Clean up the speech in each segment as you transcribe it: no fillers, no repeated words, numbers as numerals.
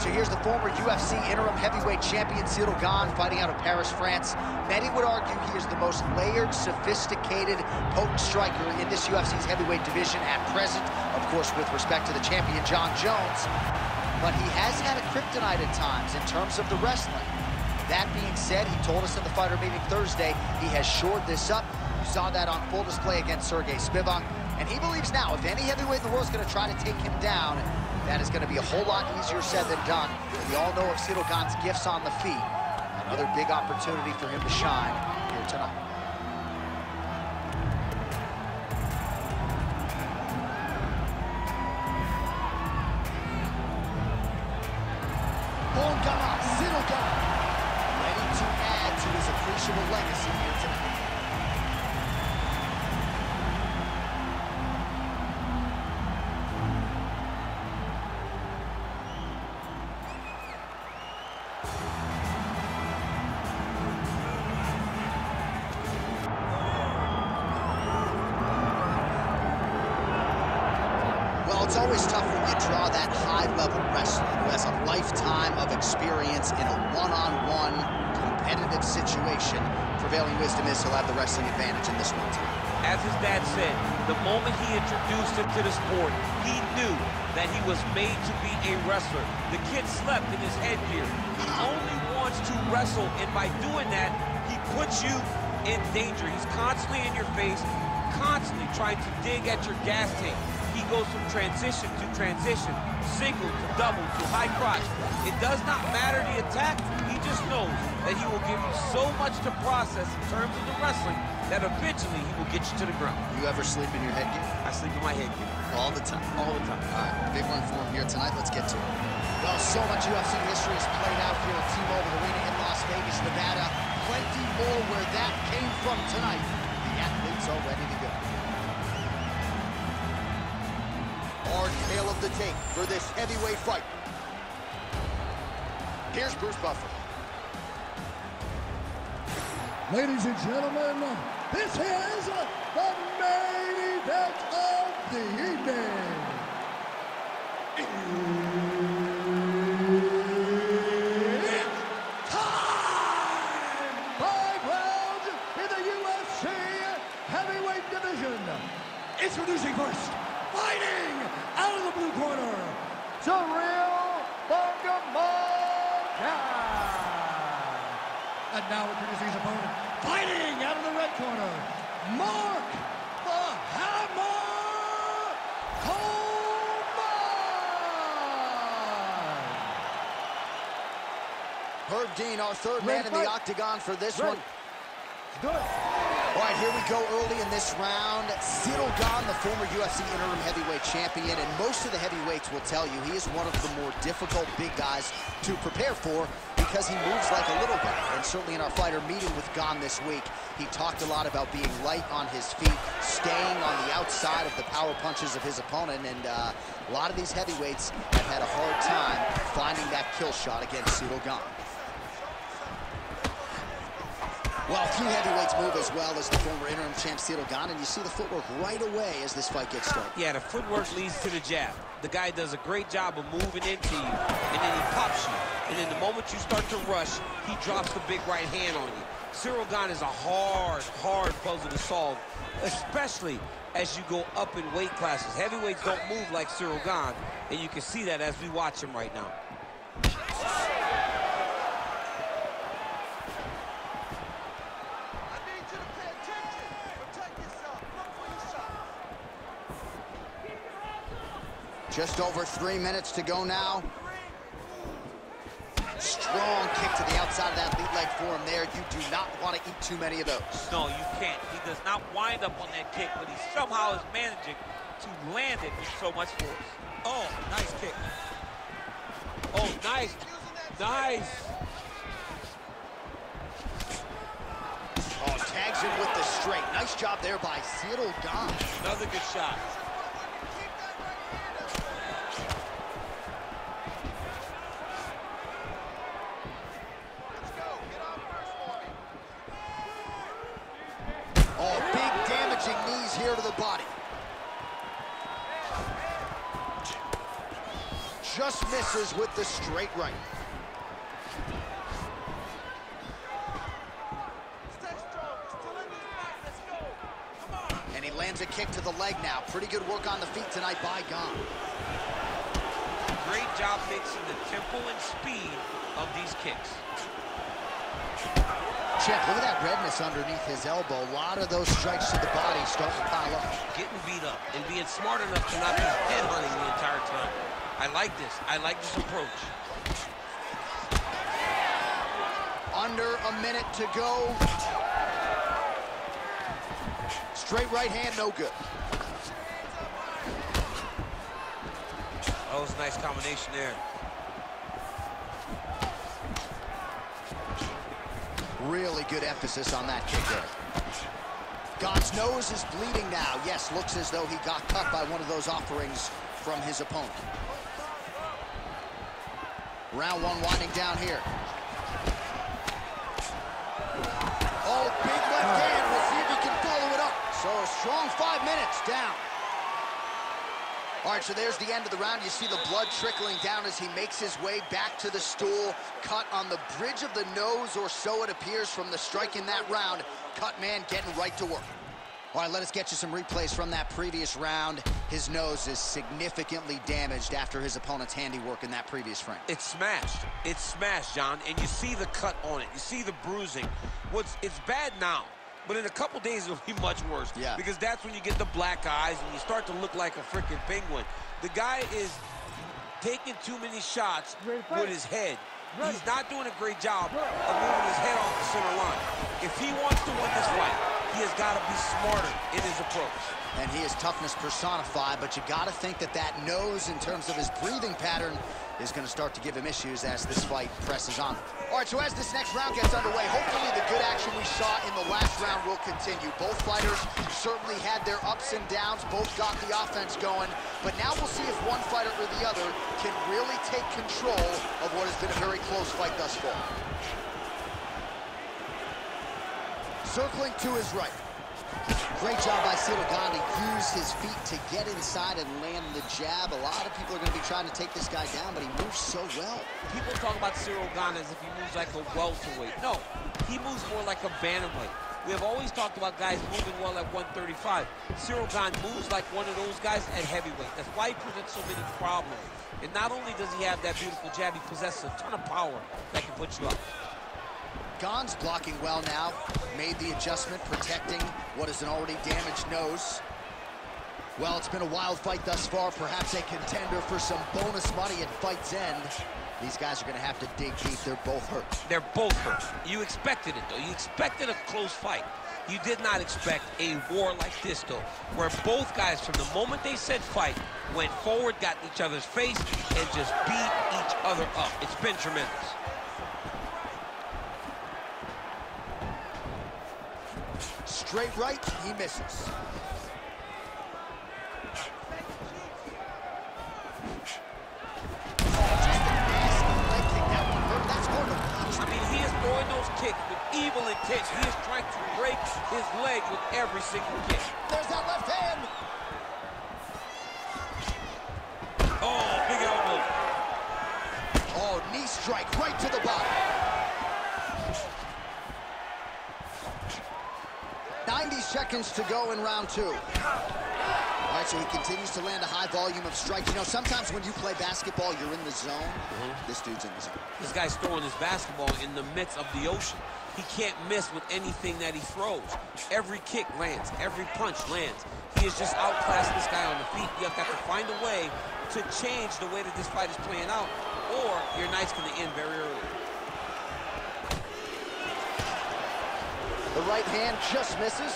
So here's the former UFC interim heavyweight champion, Ciryl Gane, fighting out of Paris, France. Many would argue he is the most layered, sophisticated, potent striker in this UFC's heavyweight division at present, of course, with respect to the champion, Jon Jones. But he has had a kryptonite at times in terms of the wrestling. That being said, he told us in the fighter meeting Thursday he has shored this up. You saw that on full display against Sergey Spivak. And he believes now, if any heavyweight in the world is going to try to take him down, that is going to be a whole lot easier said than done. We all know of Ciryl Gane's gifts on the feet. Another big opportunity for him to shine here tonight. Ciryl Gane, ready to add to his appreciable legacy here tonight. Well, it's always tough when you draw that high-level wrestler who has a lifetime of experience in a one-on-one competitive situation. Prevailing wisdom is he'll have the wrestling advantage in this one tonight. As his dad said, the moment he introduced him to the sport, he knew that he was made to be a wrestler. The kid slept in his headgear. He only wants to wrestle, and by doing that, he puts you in danger. He's constantly in your face, constantly trying to dig at your gas tank. He goes from transition to transition, single to double to high crotch. It does not matter the attack. He just knows that he will give you so much to process in terms of the wrestling that eventually he will get you to the ground. You ever sleep in your headgear? I sleep in my headgear. All the time? All the time. All right, big one for him here tonight. Let's get to it. Well, so much UFC history has played out here at T-Mobile Arena in Las Vegas, Nevada. Plenty more where that came from tonight. The athletes are ready to go. Hard tail of the tape for this heavyweight fight. Here's Bruce Buffer. Ladies and gentlemen, this is the main event of the evening. It's time! 5 rounds in the UFC heavyweight division. Introducing first, fighting out of the blue corner, Ciryl Gane. And now introducing his opponent, fighting out of the red corner, Mark the Hammer Coleman. Herb Dean, our third man in the octagon for this one. Good. All right, here we go early in this round. Ciryl Gane, the former UFC interim heavyweight champion, and most of the heavyweights will tell you he is one of the more difficult big guys to prepare for because he moves like a little guy. And certainly in our fighter meeting with Gane this week, he talked a lot about being light on his feet, staying on the outside of the power punches of his opponent, and a lot of these heavyweights have had a hard time finding that kill shot against Ciryl Gane. Well, few heavyweights move as well as the former interim champ Ciryl Gane, and you see the footwork right away as this fight gets started. Yeah, the footwork leads to the jab. The guy does a great job of moving into you, and then he pops you. And then the moment you start to rush, he drops the big right hand on you. Ciryl Gane is a hard puzzle to solve, especially as you go up in weight classes. Heavyweights don't move like Ciryl Gane, and you can see that as we watch him right now. Just over 3 minutes to go now. Strong kick to the outside of that lead leg for him there. You do not want to eat too many of those. No, you can't. He does not wind up on that kick, but he somehow is managing to land it with so much force. Oh, nice kick. Oh, nice. Nice. Oh, tags him with the straight. Nice job there by Ciryl Gane. Another good shot. Here to the body. just misses with the straight right. And he lands a kick to the leg now. Pretty good work on the feet tonight by Gane. Great job mixing the tempo and speed of these kicks. Check, look at that redness underneath his elbow. A lot of those strikes to the body start to pile up. Getting beat up and being smart enough to not be headhunting the entire time. I like this. I like this approach. Under a minute to go. Straight right hand, no good. That was a nice combination there. Really good emphasis on that kick there. Gane's nose is bleeding now. Yes, looks as though he got cut by one of those offerings from his opponent. Round one winding down here. Oh, big left hand. We'll see if he can follow it up. So a strong 5 minutes down. All right, so there's the end of the round. You see the blood trickling down as he makes his way back to the stool. Cut on the bridge of the nose, or so it appears from the strike in that round. Cut man getting right to work. All right, let us get you some replays from that previous round. His nose is significantly damaged after his opponent's handiwork in that previous frame. It's smashed. It's smashed, John, and you see the cut on it. You see the bruising. It's bad now. But in a couple days, it'll be much worse. Yeah. Because that's when you get the black eyes and you start to look like a freaking penguin. The guy is taking too many shots with his head. He's not doing a great job of moving his head off the center line. If he wants to win this fight, he has got to be smarter in his approach. And he is toughness personified, but you got to think that that nose, in terms of his breathing pattern, is going to start to give him issues as this fight presses on. All right, so as this next round gets underway, hopefully the good action we saw in the last round will continue. Both fighters certainly had their ups and downs, both got the offense going, but now we'll see if one fighter or the other can really take control of what has been a very close fight thus far. Circling to his right. Great job by Ciryl Gane to use his feet to get inside and land the jab. A lot of people are going to be trying to take this guy down, but he moves so well. People talk about Ciryl Gane as if he moves like a welterweight. No, he moves more like a bantamweight. We have always talked about guys moving well at 135. Ciryl Gane moves like one of those guys at heavyweight. That's why he presents so many problems. And not only does he have that beautiful jab, he possesses a ton of power that can put you up. Gane's blocking well now. Made the adjustment, protecting what is an already damaged nose. Well, it's been a wild fight thus far. Perhaps a contender for some bonus money at fight's end. These guys are going to have to dig deep. They're both hurt. They're both hurt. You expected it, though. You expected a close fight. You did not expect a war like this, though, where both guys, from the moment they said fight, went forward, got in each other's face, and just beat each other up. It's been tremendous. Straight right, he misses. Oh, just a nasty leg kick. That one hurt. That's hard to watch. I mean, he is throwing those kicks with evil intent. He is trying to break his leg with every single kick. There's that left hand. Oh, big elbow. Oh, knee strike right to the body. 90 seconds to go in round two. All right, so he continues to land a high volume of strikes. You know, sometimes when you play basketball, you're in the zone. This dude's in the zone. This guy's throwing his basketball in the midst of the ocean. He can't miss with anything that he throws. Every kick lands. Every punch lands. He is just outclassing this guy on the feet. You have got to find a way to change the way that this fight is playing out, or your night's going to end very early. The right hand just misses.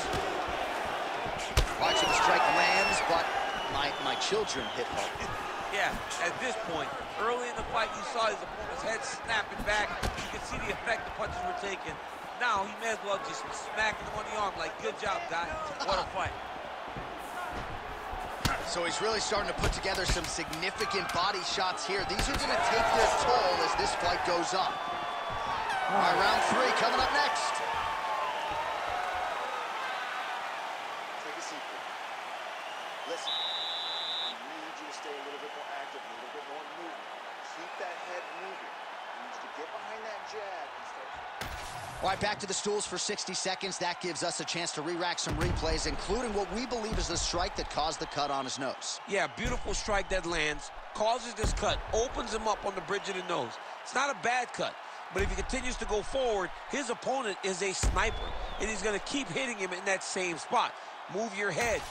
Watching the strike lands, but my children hit hard. Yeah, at this point, early in the fight, you saw his opponent's head snapping back. You could see the effect the punches were taking. Now, he may as well just smack him on the arm like, good job, guy. What a fight. So he's really starting to put together some significant body shots here. These are going to take their toll as this fight goes on. All right, round three coming up next. Take a seat. Listen, I need you to stay a little bit more active, a little bit more movement. Keep that head moving. You need to get behind that jab and start. All right, back to the stools for 60 seconds. That gives us a chance to re-rack some replays, including what we believe is the strike that caused the cut on his nose. Yeah, beautiful strike that lands, causes this cut, opens him up on the bridge of the nose. It's not a bad cut, but if he continues to go forward, his opponent is a sniper, and he's going to keep hitting him in that same spot. Move your head.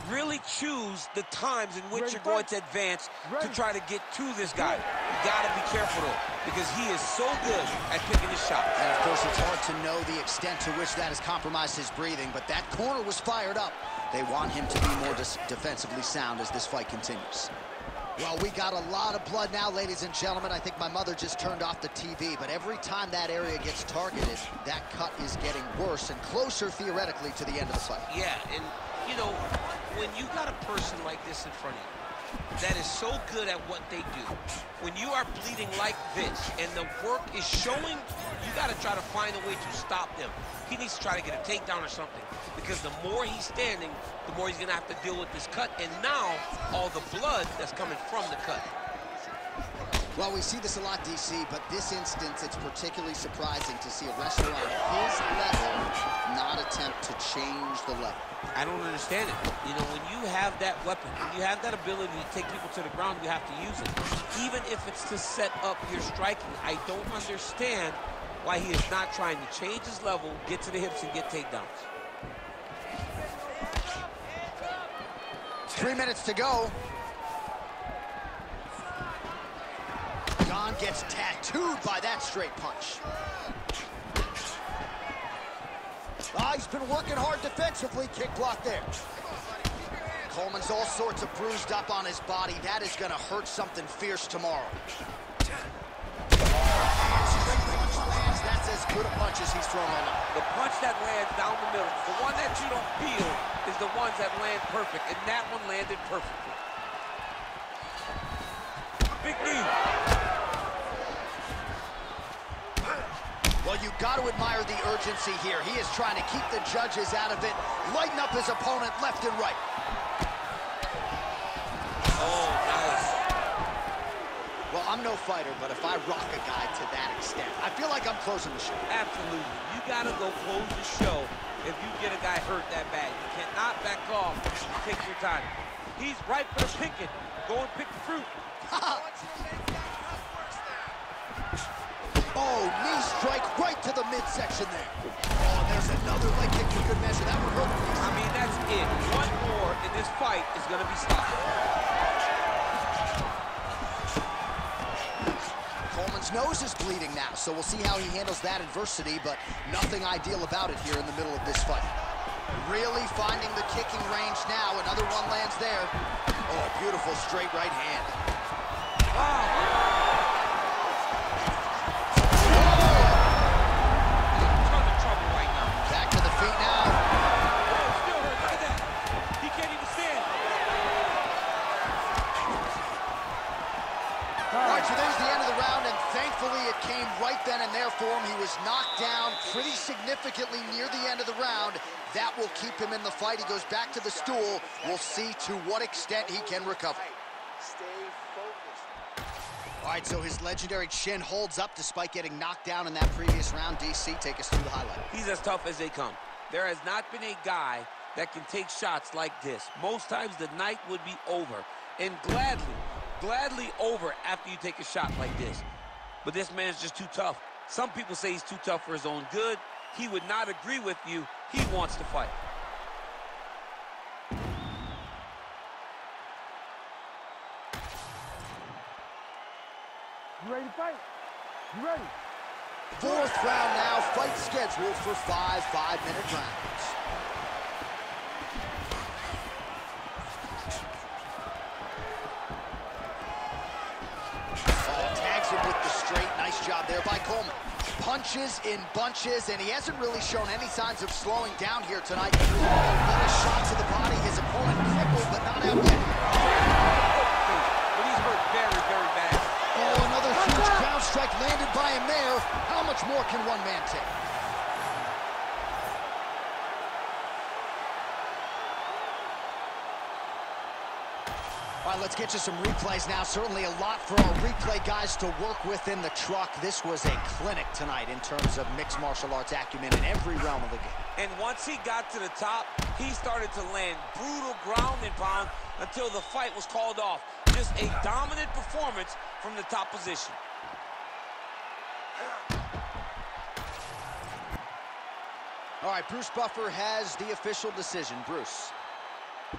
Really choose the times in which you're going to advance to try to get to this guy. You got to be careful, though, because he is so good at picking his shots. And, of course, it's hard to know the extent to which that has compromised his breathing, but that corner was fired up. They want him to be more defensively sound as this fight continues. Well, we got a lot of blood now, ladies and gentlemen. I think my mother just turned off the TV, but every time that area gets targeted, that cut is getting worse and closer, theoretically, to the end of the fight. Yeah, and, you know, when you got a person like this in front of you that is so good at what they do, when you are bleeding like this and the work is showing, you got to try to find a way to stop them. He needs to try to get a takedown or something, because the more he's standing, the more he's going to have to deal with this cut, and now all the blood that's coming from the cut. Well, we see this a lot, DC, but this instance, it's particularly surprising to see a wrestler on his level not attempt to change the level. I don't understand it. You know, when you have that weapon, when you have that ability to take people to the ground, you have to use it. Even if it's to set up your striking, I don't understand why he is not trying to change his level, get to the hips, and get takedowns. 3 minutes to go. Gane gets tattooed by that straight punch. He's been working hard defensively. Kick block there. Coleman's all sorts of bruised up on his body. That is going to hurt something fierce tomorrow. Straight punch lands. That's as good a punch as he's thrown all night. The punch that lands down the middle, the one that you don't feel, is the ones that land perfect, and that one landed perfectly. Big knee. Well, you got to admire the urgency here. He is trying to keep the judges out of it, lighten up his opponent left and right. Oh, nice. Well, I'm no fighter, but if I rock a guy to that extent, I feel like I'm closing the show. Absolutely. You got to go close the show if you get a guy hurt that bad. You cannot back off. Take your time. He's ripe for the picking. Go and pick the fruit. Oh, knee strike right to the midsection there. Oh, and there's another leg kick for good measure. That would hurt. I mean, that's it. One more, and this fight is going to be stopped. Coleman's nose is bleeding now, so we'll see how he handles that adversity, but nothing ideal about it here in the middle of this fight. Really finding the kicking range now. Another one lands there. Oh, beautiful straight right hand. Wow. So there's the end of the round, and thankfully it came right then and there for him. He was knocked down pretty significantly near the end of the round. That will keep him in the fight. He goes back to the stool. We'll see to what extent he can recover. Stay focused. All right, so his legendary chin holds up despite getting knocked down in that previous round. DC, take us through the highlight. He's as tough as they come. There has not been a guy that can take shots like this. Most times the night would be over, and gladly over after you take a shot like this. But this man's just too tough. Some people say he's too tough for his own good. He would not agree with you. He wants to fight. You ready to fight? You ready? Fourth round now, fight scheduled for 5 5-minute rounds. Tags him with the straight. Nice job there by Coleman. Punches in bunches, and he hasn't really shown any signs of slowing down here tonight. What a shot to the body. His opponent crippled, but not out yet. But he's hurt very, very bad. Oh, another huge ground strike landed by him there. How much more can one man take? All right, let's get you some replays now. Certainly a lot for our replay guys to work with in the truck. This was a clinic tonight in terms of mixed martial arts acumen in every realm of the game. And once he got to the top, he started to land brutal ground and pound until the fight was called off. Just a dominant performance from the top position. All right, Bruce Buffer has the official decision. Bruce.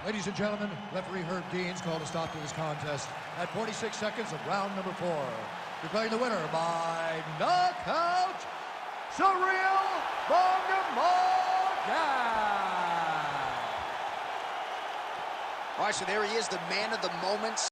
Ladies and gentlemen, referee Herb Dean's called a stop to this contest at 46 seconds of round number 4. Declaring the winner by knockout, Ciryl Gane. All right, so there he is, the man of the moment.